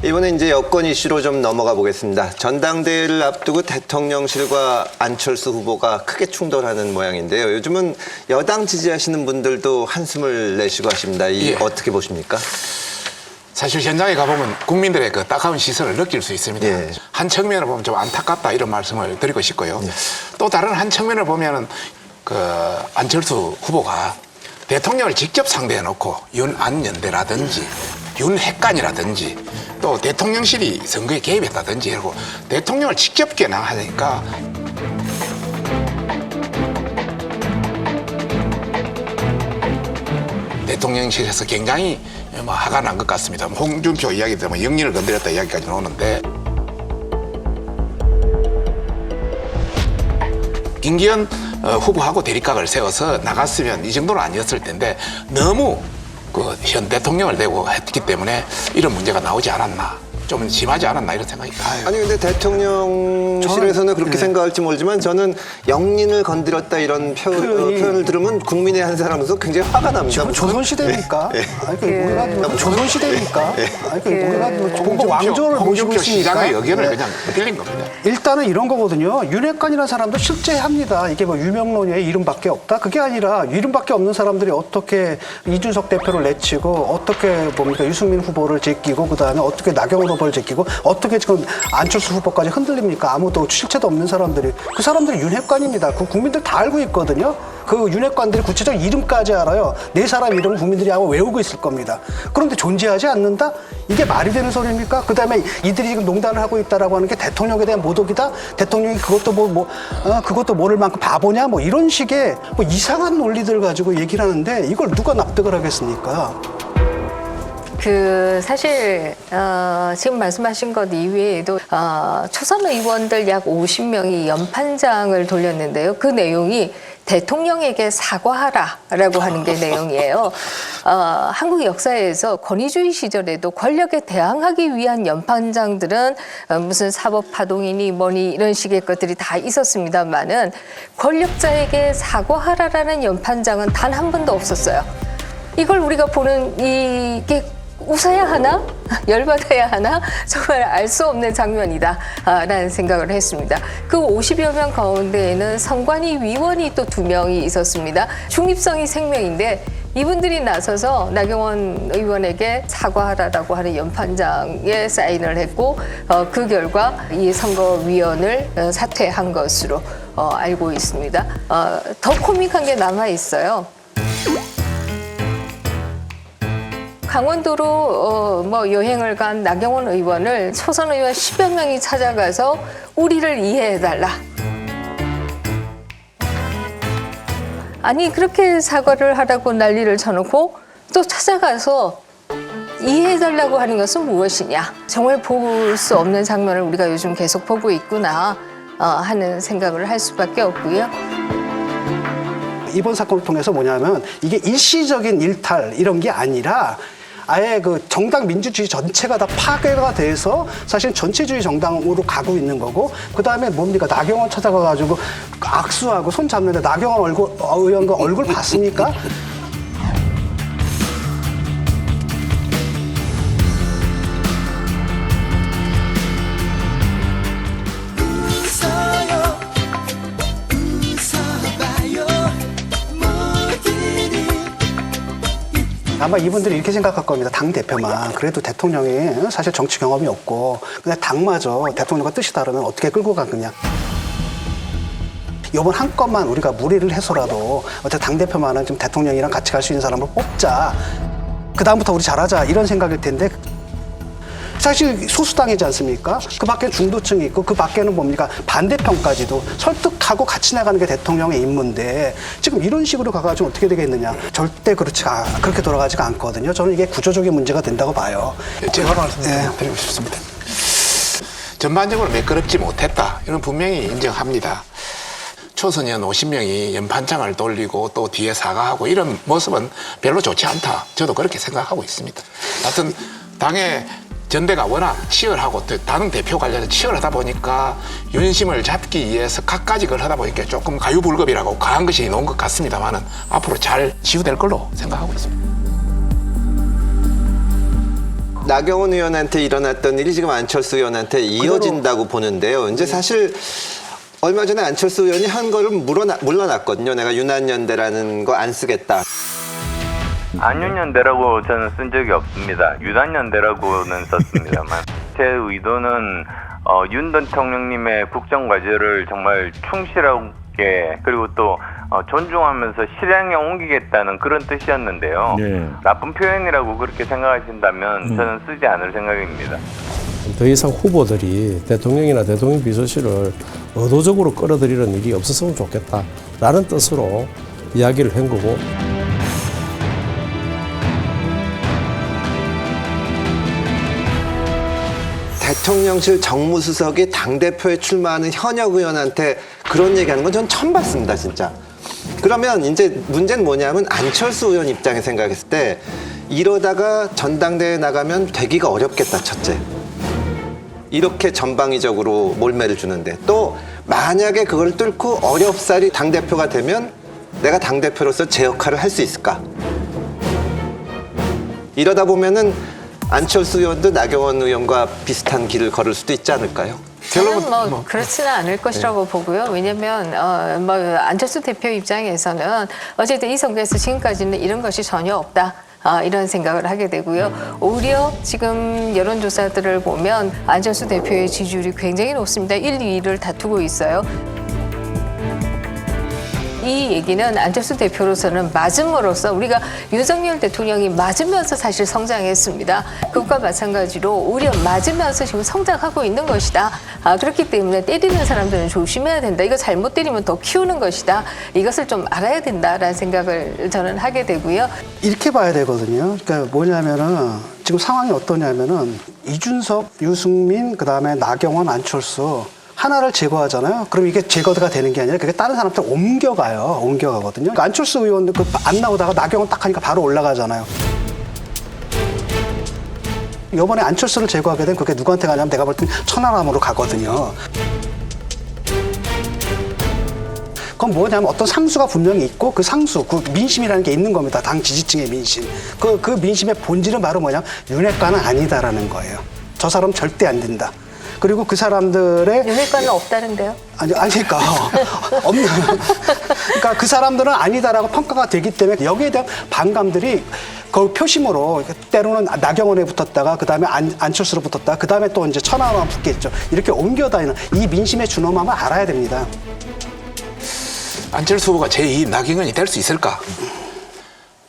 이번에 이제 여권 이슈로 좀 넘어가 보겠습니다. 전당대회를 앞두고 대통령실과 안철수 후보가 크게 충돌하는 모양인데요. 요즘은 여당 지지하시는 분들도 한숨을 내쉬고 하십니다. 어떻게 보십니까? 사실 현장에 가보면 국민들의 그 따가운 시선을 느낄 수 있습니다. 예. 한 측면을 보면 좀 안타깝다 이런 말씀을 드리고 싶고요. 또 다른 한 측면을 보면은 그 안철수 후보가 대통령을 직접 상대해 놓고 윤안연대라든지 윤핵관이라든지 또 대통령실이 선거에 개입했다든지 이러고 대통령을 직접 겨냥하니까 대통령실에서 굉장히 화가 난 것 같습니다. 홍준표 이야기 때문에 영린을 건드렸다 이야기까지 나오는데 김기현 후보하고 대립각을 세워서 나갔으면 이 정도는 아니었을 텐데 너무 그 현 대통령을 대고 했기 때문에 이런 문제가 나오지 않았나. 좀 심하지 않았나 이런 생각이 들어요. 아니 근데 대통령실에서는 그렇게 생각할지 모르지만 저는 영린을 건드렸다 이런 표현을 들으면 국민의 한 사람으로서 굉장히 화가 납니다. 지금 조선시대입니까? 아니, 조선시대입니까? 아니, 왕조를 모시고 홍준표 시장의 있으니까. 의견을 그냥 빌린 겁니다. 일단은 이런 거거든요. 윤핵관이라는 사람도 실제 합니다. 이게 뭐 유명론의 이름밖에 없다? 그게 아니라 이름밖에 없는 사람들이 어떻게 이준석 대표를 내치고 어떻게 뭡니까 유승민 후보를 제끼고 그다음에 어떻게 나경원 후보를 제끼고 어떻게 지금 안철수 후보까지 흔들립니까? 아무도 실체도 없는 사람들이. 그 사람들이 윤핵관입니다. 그 국민들 다 알고 있거든요. 그 윤핵관들이 구체적 이름까지 알아요. 네 사람 이름을 국민들이 아마 외우고 있을 겁니다. 그런데 존재하지 않는다? 이게 말이 되는 소리입니까? 그다음에 이들이 지금 농단을 하고 있다라고 하는 게 대통령에 대한 모독이다? 대통령이 그것도 그것도 모를 만큼 바보냐? 뭐 이런 식의 뭐 이상한 논리들 가지고 얘기를 하는데 이걸 누가 납득을 하겠습니까? 사실 지금 말씀하신 것 이외에도 초선 의원들 약 50명이 연판장을 돌렸는데요. 그 내용이 대통령에게 사과하라라고 하는 게 내용이에요. 한국 역사에서 권위주의 시절에도 권력에 대항하기 위한 연판장들은 무슨 사법파동이니 뭐니 이런 식의 것들이 다 있었습니다만은 권력자에게 사과하라라는 연판장은 단 한 번도 없었어요. 이걸 우리가 보는 이게 웃어야 하나? 열받아야 하나? 정말 알 수 없는 장면이다 라는 생각을 했습니다. 그 50여 명 가운데에는 선관위 위원이 또 2명이 있었습니다. 중립성이 생명인데 이분들이 나서서 나경원 의원에게 사과하라라고 하는 연판장에 사인을 했고 그 결과 이 선거위원을 사퇴한 것으로 알고 있습니다. 더 코믹한 게 남아 있어요. 강원도로 여행을 간 나경원 의원을 초선 의원 10여 명이 찾아가서 우리를 이해해달라. 아니 그렇게 사과를 하라고 난리를 쳐놓고 또 찾아가서 이해해달라고 하는 것은 무엇이냐. 정말 볼 수 없는 장면을 우리가 요즘 계속 보고 있구나 하는 생각을 할 수밖에 없고요. 이번 사건을 통해서 뭐냐면 이게 일시적인 일탈 이런 게 아니라 아예 그 정당 민주주의 전체가 다 파괴가 돼서 사실 전체주의 정당으로 가고 있는 거고 그다음에 뭡니까 나경원 찾아가가지고 악수하고 손 잡는데 나경원 의원 그 얼굴 봤습니까? 아마 이분들이 이렇게 생각할 겁니다. 당대표만 그래도 대통령이 사실 정치 경험이 없고 근데 당마저 대통령과 뜻이 다르면 어떻게 끌고 가느냐. 이번 한 건만 우리가 무리를 해서라도 어떻게 당대표만은 좀 대통령이랑 같이 갈 수 있는 사람을 뽑자. 그다음부터 우리 잘하자 이런 생각일 텐데 사실 소수당이지 않습니까? 그 밖에 중도층이 있고 그 밖에는 뭡니까? 반대편까지도 설득하고 같이 나가는 게 대통령의 임무인데 지금 이런 식으로 가가지고 어떻게 되겠느냐. 절대 그렇게 돌아가지가 않거든요. 저는 이게 구조적인 문제가 된다고 봐요. 제가 말씀드리고 싶습니다. 전반적으로 매끄럽지 못했다. 이건 분명히 인정합니다. 초선 의원 50명이 연판장을 돌리고 또 뒤에 사과하고 이런 모습은 별로 좋지 않다. 저도 그렇게 생각하고 있습니다. 하여튼 당의 전대가 워낙 치열하고 다른 대표 관련해서 치열하다 보니까 윤심을 잡기 위해서 갖가지 걸 하다 보니까 조금 가유불급이라고 강한 것이 나온 것 같습니다만은 앞으로 잘 치유될 걸로 생각하고 있습니다. 나경원 의원한테 일어났던 일이 지금 안철수 의원한테 이어진다고 보는데요. 이제 사실 얼마 전에 안철수 의원이 한 거를 물러났거든요. 내가 유난연대라는 거 안 쓰겠다. 안윤연대라고 저는 쓴 적이 없습니다. 유난연대라고는 썼습니다만 제 의도는 윤 대통령님의 국정과제를 정말 충실하게 그리고 또 존중하면서 실행에 옮기겠다는 그런 뜻이었는데요. 네. 나쁜 표현이라고 그렇게 생각하신다면 저는 쓰지 않을 생각입니다. 더 이상 후보들이 대통령이나 대통령 비서실을 의도적으로 끌어들이는 일이 없었으면 좋겠다라는 뜻으로 이야기를 한 거고. 대통령실 정무수석이 당대표에 출마하는 현역 의원한테 그런 얘기하는 건 전 처음 봤습니다, 진짜. 그러면 이제 문제는 뭐냐면 안철수 의원 입장에 생각했을 때 이러다가 전당대회에 나가면 되기가 어렵겠다, 첫째. 이렇게 전방위적으로 몰매를 주는데 또 만약에 그걸 뚫고 어렵사리 당대표가 되면 내가 당대표로서 제 역할을 할 수 있을까? 이러다 보면은 안철수 의원도 나경원 의원과 비슷한 길을 걸을 수도 있지 않을까요? 저는 뭐 그렇지는 않을 것이라고 보고요. 왜냐하면 안철수 대표 입장에서는 어쨌든 이 선거에서 지금까지는 이런 것이 전혀 없다. 이런 생각을 하게 되고요. 오히려 지금 여론조사들을 보면 안철수 대표의 지지율이 굉장히 높습니다. 1, 2위를 다투고 있어요. 이 얘기는 안철수 대표로서는 맞음으로써 우리가 윤석열 대통령이 맞으면서 사실 성장했습니다. 그것과 마찬가지로 오히려 맞으면서 지금 성장하고 있는 것이다. 그렇기 때문에 때리는 사람들은 조심해야 된다. 이거 잘못 때리면 더 키우는 것이다. 이것을 좀 알아야 된다라는 생각을 저는 하게 되고요. 이렇게 봐야 되거든요. 그러니까 뭐냐면은 지금 상황이 어떠냐면은 이준석, 유승민, 그다음에 나경원, 안철수 하나를 제거하잖아요. 그럼 이게 제거가 되는 게 아니라 그게 다른 사람한테 옮겨가거든요. 그러니까 안철수 의원도 안 나오다가 나경원 딱 하니까 바로 올라가잖아요. 이번에 안철수를 제거하게 되면 그게 누구한테 가냐면 내가 볼 땐 천하람으로 가거든요. 그건 뭐냐면 어떤 상수가 분명히 있고 그 상수, 그 민심이라는 게 있는 겁니다. 당 지지층의 민심. 그 민심의 본질은 바로 뭐냐면 윤핵관은 아니다라는 거예요. 저 사람 절대 안 된다. 그리고 그 사람들의 윤핵관은 없다는데요? 그러니까 없는. 그러니까 그 사람들은 아니다라고 평가가 되기 때문에 여기에 대한 반감들이 그 표심으로 때로는 나경원에 붙었다가 그 다음에 안철수로 붙었다가 그 다음에 또 이제 천하람 붙겠죠. 이렇게 옮겨다니는 이 민심의 준엄함을 알아야 됩니다. 안철수 후보가 제2 나경원이 될 수 있을까?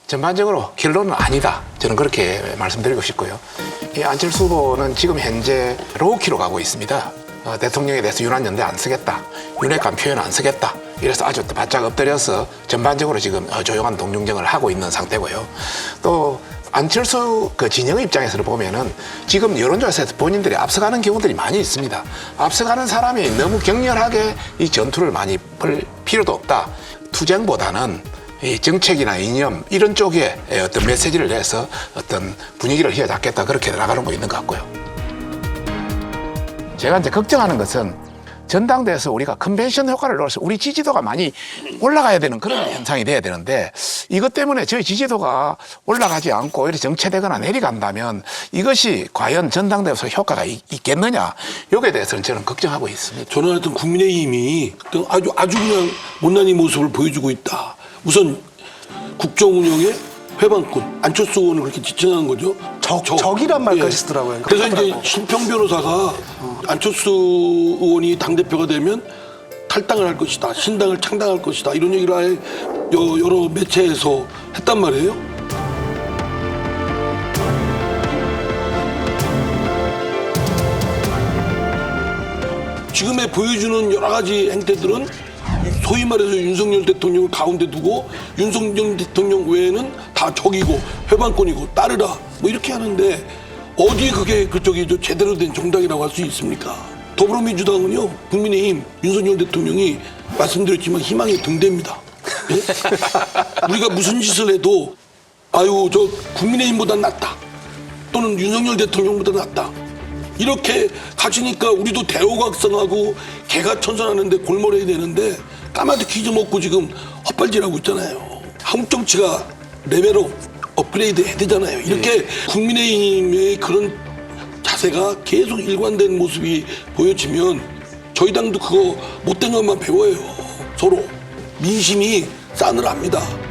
전반적으로 결론은 아니다. 저는 그렇게 말씀드리고 싶고요. 이 안철수 후보는 지금 현재 로우키로 가고 있습니다. 대통령에 대해서 유난연대 안 쓰겠다. 윤핵관 표현 안 쓰겠다. 이래서 아주 바짝 엎드려서 전반적으로 지금 조용한 동중정을 하고 있는 상태고요. 또 안철수 그 진영의 입장에서 보면은 지금 여론조사에서 본인들이 앞서가는 경우들이 많이 있습니다. 앞서가는 사람이 너무 격렬하게 이 전투를 많이 벌 필요도 없다. 투쟁보다는 이 정책이나 이념 이런 쪽에 어떤 메시지를 내서 어떤 분위기를 휘어잡겠다 그렇게 나가는 거 있는 것 같고요. 제가 이제 걱정하는 것은 전당대회에서 우리가 컨벤션 효과를 넣어서 우리 지지도가 많이 올라가야 되는 그런 현상이 돼야 되는데 이것 때문에 저희 지지도가 올라가지 않고 오히려 정체되거나 내려간다면 이것이 과연 전당대회에서 효과가 있겠느냐 여기에 대해서는 저는 걱정하고 있습니다. 저는 하여튼 국민의힘이 아주 그냥 못난 이 모습을 보여주고 있다. 우선 국정 운영에 회방꾼 안철수 의원을 그렇게 지칭하는 거죠. 적이란 말까지 쓰더라고요. 그래서 이제 신평 변호사가 안철수 의원이 당대표가 되면 탈당을 할 것이다. 신당을 창당할 것이다. 이런 얘기를 아예 여러 매체에서 했단 말이에요. 지금의 보여주는 여러 가지 행태들은 소위 말해서 윤석열 대통령을 가운데 두고 윤석열 대통령 외에는 다 적이고 회방권이고 따르라 뭐 이렇게 하는데 어디 그게 그쪽이 제대로 된 정당이라고 할 수 있습니까? 더불어민주당은요 국민의힘 윤석열 대통령이 말씀드렸지만 희망의 등대입니다. 예? 우리가 무슨 짓을 해도 아유 저 국민의힘보다 낫다 또는 윤석열 대통령보다 낫다 이렇게 가시니까 우리도 대호각성하고 개가천선하는데 골몰해야 되는데 까마득히 잊어먹고 지금 헛발질하고 있잖아요. 한국 정치가 레벨업 업그레이드 해야 되잖아요. 이렇게 국민의힘의 그런 자세가 계속 일관된 모습이 보여지면 저희 당도 그거 못된 것만 배워요. 서로 민심이 싸늘합니다.